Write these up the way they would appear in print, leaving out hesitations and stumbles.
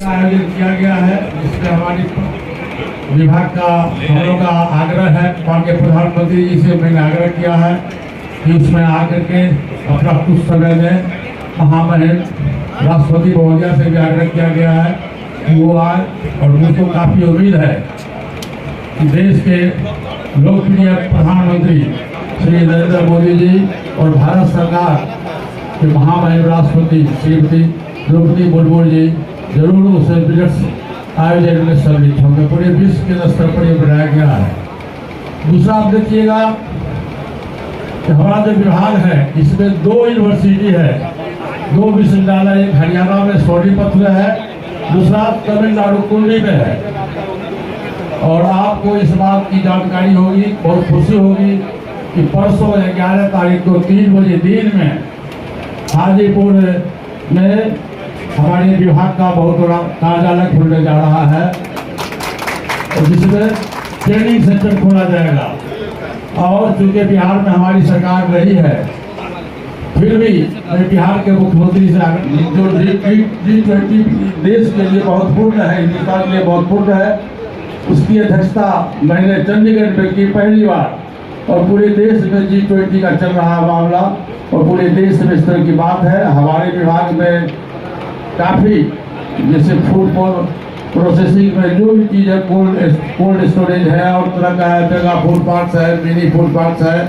आयोजित किया गया है, जिसमें हमारी विभाग का हम लोग का आग्रह है, माननीय प्रधानमंत्री जी से मैंने आग्रह किया है कि उसमें आकर के अपना कुछ समय में महामहिम राष्ट्रपति महोदया से भी आग्रह किया गया है कि वो आए। और मुझको काफ़ी उम्मीद है कि देश के लोकप्रिय प्रधानमंत्री श्री नरेंद्र मोदी जी और भारत सरकार के महामहिम राष्ट्रपति श्रीमती द्रौपदी मुर्मू जी जरूर उसे बिलियर्ड्स आयोजन में सम्मिलित होंगे। पूरे विश्व के स्तर पर यह बनाया गया है। दूसरा आप देखिएगा कि हमारा जो विभाग है इसमें 2 यूनिवर्सिटी है, 2 विश्वविद्यालय, एक हरियाणा में सोनीपत में है, दूसरा तमिलनाडु कुंडली में है। और आपको इस बात की जानकारी होगी, बहुत खुशी होगी कि परसों 11 तारीख को 3 बजे दिन में हाजीपुर में हमारे विभाग का बहुत बड़ा कार्यालय खुलने जा रहा है, और जिसमें ट्रेनिंग सेंटर खोला जाएगा। और चूंकि बिहार में हमारी सरकार रही है, फिर भी मैं बिहार के मुख्यमंत्री से जो G20 देश के लिए महत्वपूर्ण है, हिंदुस्तान के लिए महत्वपूर्ण है, उसकी अध्यक्षता मैंने चंडीगढ़ में की पहली बार। और पूरे देश में G20 का चल रहा मामला, और पूरे देश में इस तरह की बात है। हमारे विभाग में काफ़ी जैसे फूड प्रोसेसिंग में जो भी चीज़ है, कोल्ड स्टोरेज है और तरह का है, मेगा फूड पार्क्स है, मिनी फूड पार्क्स है,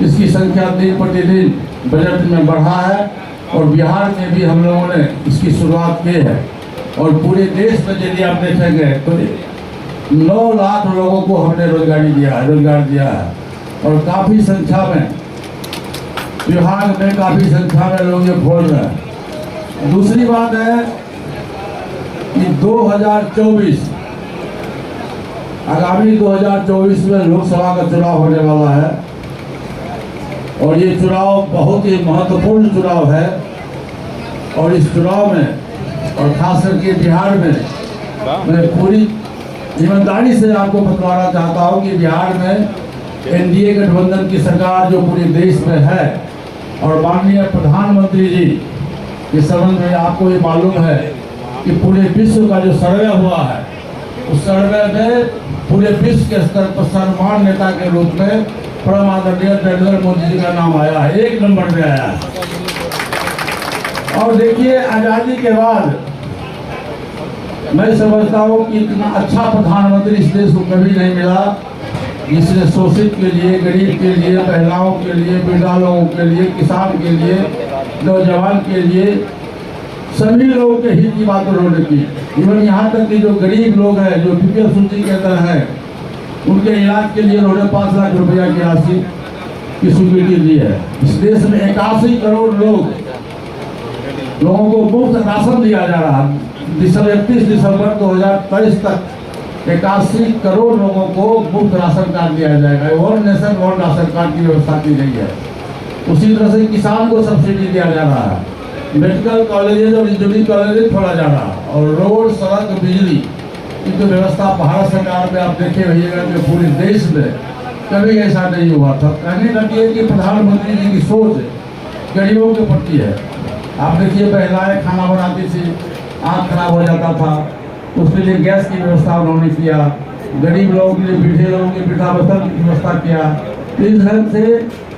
इसकी संख्या दिन प्रतिदिन बजट में बढ़ा है। और बिहार में भी हम लोगों ने इसकी शुरुआत की है। और पूरे देश में यदि आप देखेंगे तो 9 लाख लोगों को हमने रोजगार दिया है। और काफ़ी संख्या में विभाग में काफ़ी संख्या में लोग ये खोल रहे हैं। दूसरी बात है कि 2024 आगामी 2024 में लोकसभा का चुनाव होने वाला है, और ये चुनाव बहुत ही महत्वपूर्ण चुनाव है। और इस चुनाव में और खास करके बिहार में मैं पूरी ईमानदारी से आपको बतलाना चाहता हूँ कि बिहार में एनडीए गठबंधन की सरकार जो पूरे देश में है, और माननीय प्रधानमंत्री जी के संबंध में आपको ये मालूम है कि पूरे विश्व का जो सर्वे हुआ है, उस सर्वे में पूरे विश्व के स्तर पर सर्वमान्य नेता के रूप में परम आदरणीय नरेंद्र मोदी जी का नाम आया है, 1 नंबर पे आया है। और देखिए, आज़ादी के बाद मैं समझता हूँ कि इतना अच्छा प्रधानमंत्री इस देश को कभी नहीं मिला, जिसने शोषित के लिए, गरीब के लिए, महिलाओं के लिए, वृद्धा लोगों के लिए, किसान के लिए, नौजवान के लिए, सभी लोगों के हित की बात उन्होंने की। इवन यहाँ तक कि जो गरीब लोग हैं, जो बीपीएल सूची के अंदर है, उनके इलाज के लिए उन्होंने 5 लाख रुपया की राशि की स्वीकृति दी है। इस देश में 81 करोड़ लोगों को मुफ्त राशन दिया जा रहा है। 31 दिसंबर 2023 तक 81 करोड़ लोगों को मुफ्त राशन कार्ड दिया जाएगा। One nation one ration card की व्यवस्था की गई है। उसी तरह से किसान को सब्सिडी दिया जा रहा है, मेडिकल कॉलेजेज और इंजीनियरिंग कॉलेजेज खोला जा रहा है, और रोड, सड़क, बिजली की तो व्यवस्था भारत सरकार में आप देखे रहिएगा कि पूरे देश में कभी ऐसा नहीं हुआ था। कहने लगी है कि प्रधानमंत्री जी की सोच गरीबों के प्रति है। आप देखिए, महिलाएं खाना बनाती थी, आँख खराब हो जाता था, उसके लिए गैस की व्यवस्था उन्होंने किया। गरीब लोगों के लिए, पीछे लोगों के वृद्धा की व्यवस्था किया। तो इस ढंग से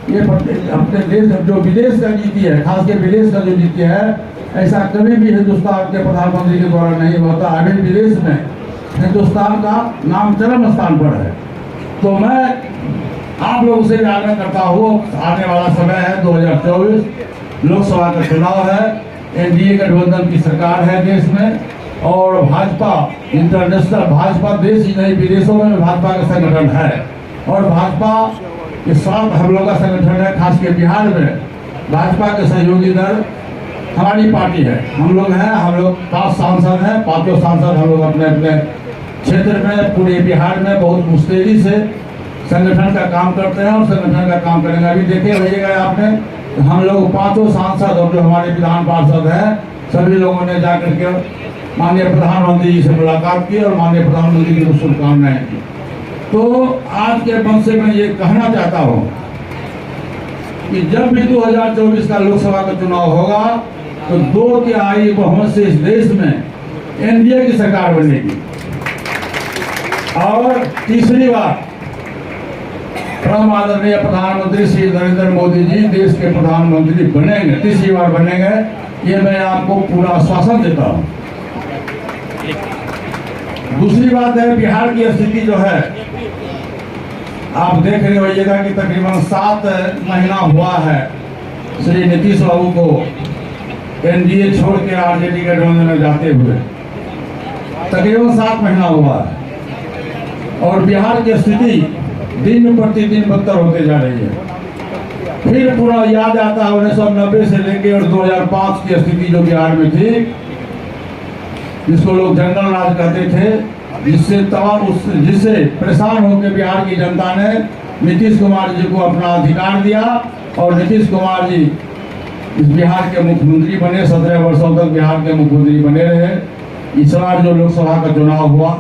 ये अपने देश जो विदेश का नीति है, खासकर विदेश का जो नीति है, ऐसा कभी भी हिंदुस्तान के प्रधानमंत्री के द्वारा नहीं होता। अभी विदेश में हिंदुस्तान का नाम चरम स्थान पर है। तो मैं आप लोगों से आग्रह करता हूँ, आने वाला समय है 2024, लोकसभा का चुनाव है, एनडीए गठबंधन की सरकार है देश में, और भाजपा इंटरनेशनल, भाजपा देश ही नहीं विदेशों में भाजपा का संगठन है, और भाजपा के साथ हम लोग का संगठन है। खासकर बिहार में भाजपा के सहयोगी दल हमारी पार्टी है। हम लोग 5 सांसद हैं, 5 सांसद हम लोग अपने अपने क्षेत्र में, पूरे बिहार में बहुत मुस्तैदी से संगठन का काम करते हैं, और संगठन का काम करेंगे। अभी देखे रहिएगा आपने, हम लोग 5 सांसद और जो हमारे विधान पार्षद हैं, सभी लोगों ने जाकर के माननीय प्रधानमंत्री जी से मुलाकात की और माननीय प्रधानमंत्री जी को शुभकामनाएं की। तो आज के मंच से मैं ये कहना चाहता हूँ कि जब भी 2024 का लोकसभा का चुनाव होगा, तो 2/3 बहुमत से इस देश में एनडीए की सरकार बनेगी। और तीसरी बार परम आदरणीय प्रधानमंत्री श्री नरेंद्र मोदी जी देश के प्रधानमंत्री बनेंगे, तीसरी बार बनेंगे, ये मैं आपको पूरा आश्वासन देता हूँ। दूसरी बात है, बिहार की स्थिति जो है आप देख रहे होइएगा कि तकरीबन 7 महीना हुआ है श्री नीतीश बाबू को एनडीए छोड़ के आरजेडी के गठबंधन में जाते हुए, तकरीबन 7 महीना हुआ है और बिहार की स्थिति दिन प्रतिदिन बदतर होते जा रही है। फिर पूरा याद आता है 1990 से लेके और 2005 की स्थिति जो बिहार में थी, जिसको लोग जंगल राज कहते थे, जिससे परेशान होकर बिहार की जनता ने नीतीश कुमार जी को अपना अधिकार दिया और नीतीश कुमार जी इस बिहार के मुख्यमंत्री बने। 17 वर्षों तक बिहार के मुख्यमंत्री बने रहे। इस बार जो लोकसभा का चुनाव हुआ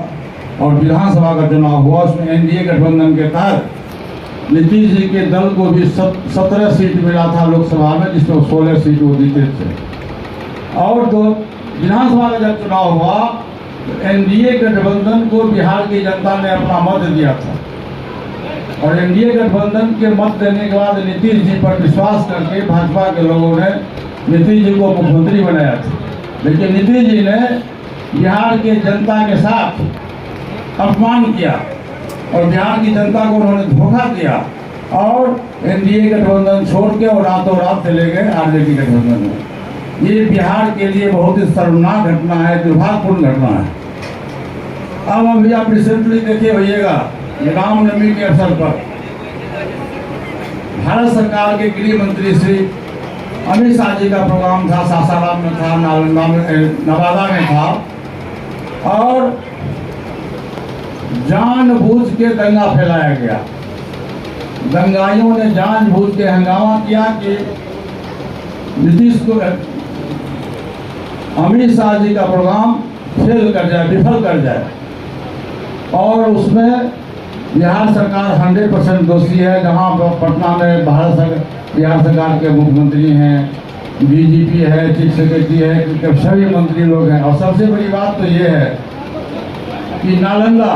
और विधानसभा का चुनाव हुआ, उसमें एनडीए गठबंधन के तहत नीतीश जी के दल को भी 17 सीट मिला था लोकसभा में, जिसमें 16 सीट वो जीते थे। और तो विधानसभा का जब चुनाव हुआ तो एनडीए गठबंधन को बिहार की जनता ने अपना मत दिया था और एनडीए गठबंधन के मत देने के बाद नीतीश जी पर विश्वास करके भाजपा के लोगों ने नीतीश जी को मुख्यमंत्री बनाया था। लेकिन नीतीश जी ने बिहार के जनता के साथ अपमान किया और बिहार की जनता को उन्होंने धोखा दिया और एनडीए गठबंधन छोड़ के और रातों रात चले गए आरजेडी गठबंधन में। ये बिहार के लिए बहुत ही शर्मनाक घटना है, दुर्भाग्यपूर्ण घटना है। अब अभी आप रिसेंटली देखे होइएगा, रामनवमी के अवसर पर भारत सरकार के गृह मंत्री श्री अमित शाह जी का प्रोग्राम था, सासाराम में था, नालंदा में, नवादा में था और जानबूझ के दंगा फैलाया गया। दंगाइयों ने जानबूझ के हंगामा किया कि नीतीश को अमित शाह जी का प्रोग्राम फेल कर जाए, विफल कर जाए और उसमें बिहार सरकार 100% दोषी है। जहां पटना में बिहार सरकार के मुख्यमंत्री हैं, डीजीपी है, चीफ सेक्रेटरी है, सभी मंत्री लोग हैं। और सबसे बड़ी बात तो ये है कि नालंदा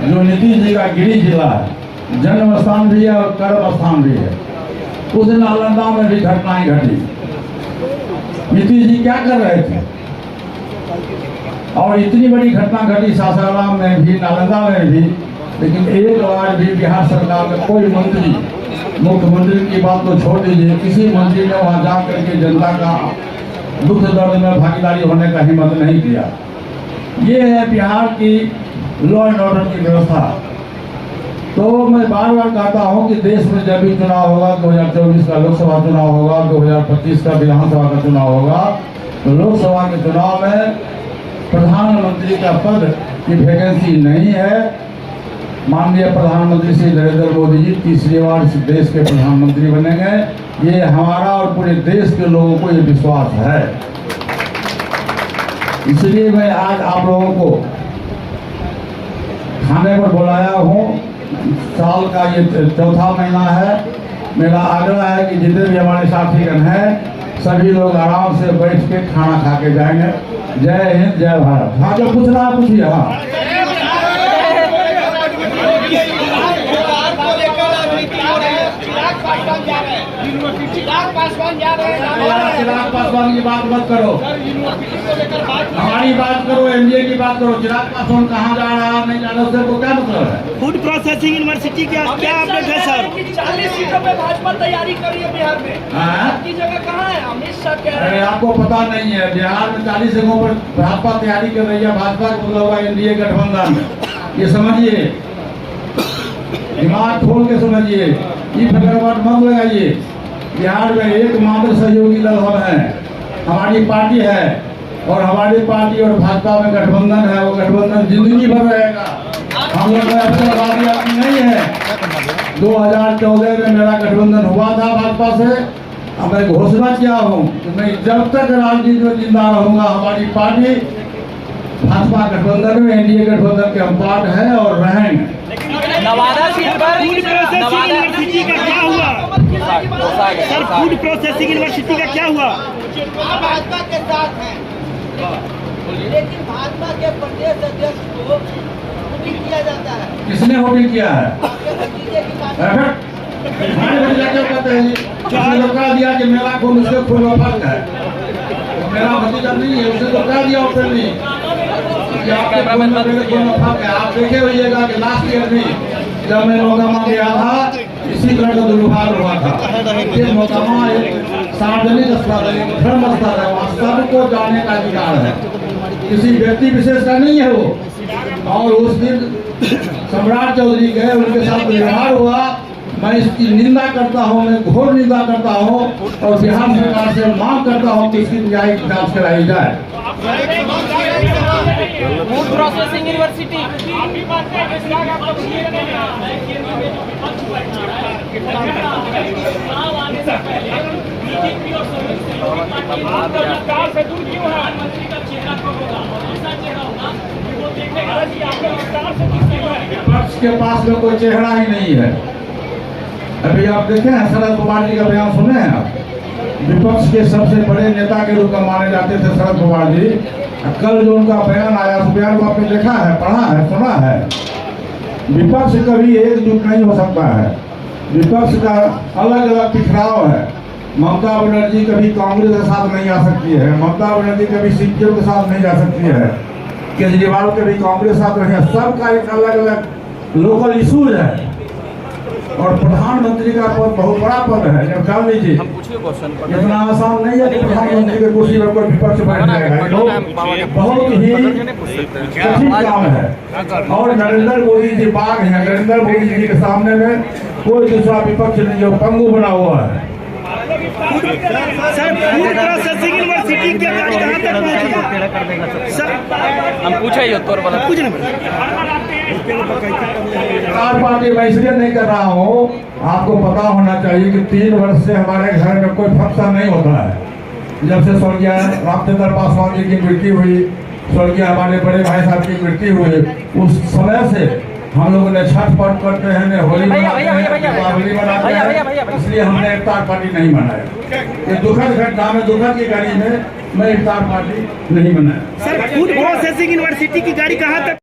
जो नीतीश जी का गृह जिला है, जन्म स्थान भी है और कर्म स्थान भी है, उस नालंदा में भी घटनाएं घटी। नीतीश जी क्या कर रहे थे और इतनी बड़ी घटना घटी सासाराम में भी, नालंदा में भी, लेकिन एक बार भी बिहार सरकार का कोई मंत्री, मुख्यमंत्री की बात तो छोड़ दीजिए, किसी मंत्री ने वहां जा करके जनता का दुख दर्द में भागीदारी होने का हिम्मत नहीं किया। ये है बिहार की लॉ एंड ऑर्डर की व्यवस्था। तो मैं बार बार कहता हूं कि देश में जब भी चुनाव होगा, 2024 का लोकसभा चुनाव होगा, 2025 का विधानसभा का चुनाव होगा, तो लोकसभा के चुनाव में प्रधानमंत्री का पद की वैकेंसी नहीं है। माननीय प्रधानमंत्री श्री नरेंद्र मोदी जी तीसरी बार इस देश के प्रधानमंत्री बनेंगे। ये हमारा और पूरे देश के लोगों को ये विश्वास है। इसलिए मैं आज आप लोगों को खाने पर बुलाया हूँ। साल का ये 4था महीना है। मेरा आग्रह है कि जितने भी हमारे साथीगण हैं, सभी लोग आराम से बैठ के खाना खा के जाएंगे। जय हिंद, जय भारत। हाँ, जो पूछना है पूछिए। हाँ, चिराग पासवान की बात मत करो, हमारी बात करो, एनडीए की बात करो। चिराग पासवान कहाँ जा रहा है, नहीं जा रहा, उससे को क्या मतलब है? फूड प्रोसेसिंग यूनिवर्सिटी क्या अपडेट है सर? 40 सीटों पे भाजपा तैयारी कर रही है बिहार में। आपकी जगह कहाँ है? अमित शाह कह रहे हैं। आपको पता नहीं है, बिहार में 40 जगहों पर भाजपा तैयारी कर रही है। भाजपा का मतलब हुआ एनडीए गठबंधन। ये समझिए, दिमाग खोल के समझिए, ये फकरवाट मत लगाइए। बिहार में एकमात्र सहयोगी दल हम हैं, हमारी पार्टी है और हमारी पार्टी और भाजपा में गठबंधन है। वो गठबंधन जिंदगी भर रहेगा। हम लोग अवसरवादी नहीं है। 2014 में मेरा गठबंधन हुआ था भाजपा से। अब मैं घोषणा किया हूँ कि मैं जब तक राजनीति में जिंदा रहूंगा, हमारी पार्टी भाजपा गठबंधन में, एनडीए गठबंधन के हम पार्ट है और रहेंगे। नवादा सीट पर यूनिवर्सिटी का क्या हुआ? सर फूड प्रोसेसिंग यूनिवर्सिटी का क्या हुआ? भाजपा के साथ हैं, लेकिन भाजपा के प्रदेश अध्यक्ष को वोटिंग किया जाता है। किसने वोटिंग किया है? आपके भतीजे की बात धोखा दिया कि मेरा खून उसके खून में फर्क है, मेरा भतीजा नहीं है, उसने धोखा दिया ओपनली कि आपके खून में मेरे खून में फर्क है। आप देखे होइएगा कि लास्ट ईयर में जब मैं मोकामा गया था इसी तरह का दुर्भाग्य हुआ था। ये मोकामा एक सार्वजनिक स्थल है, एक धर्म स्थल है, वहाँ सबको जाने का अधिकार है, किसी व्यक्ति विशेष का नहीं है वो। और उस दिन सम्राट चौधरी गए, उनके साथ व्यवहार हुआ, मैं इसकी निंदा करता हूँ, मैं घोर निंदा करता हूँ और बिहार सरकार से मांग करता हूँ कि इसकी न्यायिक जांच कराई जाए। फूड प्रोसेसिंग यूनिवर्सिटी विपक्ष के पास में कोई चेहरा ही नहीं है। अभी आप देखे हैं शरद पवार जी का बयान सुने हैं आप? विपक्ष के सबसे बड़े नेता के रूप में माने जाते थे शरद पवार जी। कल जो उनका बयान आया उस बयान को आपने देखा है, पढ़ा है, सुना है? विपक्ष कभी एकजुट नहीं हो सकता है, विपक्ष का अलग अलग पिछड़ाव है। ममता बनर्जी कभी कांग्रेस के साथ नहीं आ सकती है, ममता बनर्जी कभी सीपीएम के साथ नहीं जा सकती है, केजरीवाल कभी कांग्रेस के साथ नहीं है। सबका एक अलग अलग लोकल इशूज है और प्रधानमंत्री का पद बहुत बड़ा पद है। जब जान लीजिए इतना आसान नहीं है कि प्रधानमंत्री के कुर्सी पर कोई विपक्ष बैठ जाएगा, बहुत ही कठिन काम है। और नरेंद्र मोदी जी बाग हैं, नरेंद्र मोदी जी के सामने में कोई दूसरा विपक्ष नहीं, जो पंगु बना हुआ है। सर फूड प्रोसेसिंग यूनिवर्सिटी की गाड़ी कहाँ तक पहुँची? सर हम पूछा ही उत्तर वाला कुछ नहीं सरकार पार्टी मैं इसलिए नहीं कर रहा हूँ, आपको पता होना चाहिए कि 3 वर्ष से हमारे घर में कोई फंक्शन नहीं होता है। जब से स्वर्गीय रामचंद्र पासवान जी की मृत्यु हुई, स्वर्गीय हमारे बड़े भाई साहब की मृत्यु हुई, उस समय से हम लोगों ने छठ पर्व करते हैं, होली मनाते हैं, दीपावली मनाते हैं, इसलिए हमने इफ्तार पार्टी नहीं मनाया। ये दुखद घटना में, दुखद की घड़ी में मैं इफ्तार पार्टी नहीं मनाया। सर फूड प्रोसेसिंग यूनिवर्सिटी की गाड़ी कहाँ तक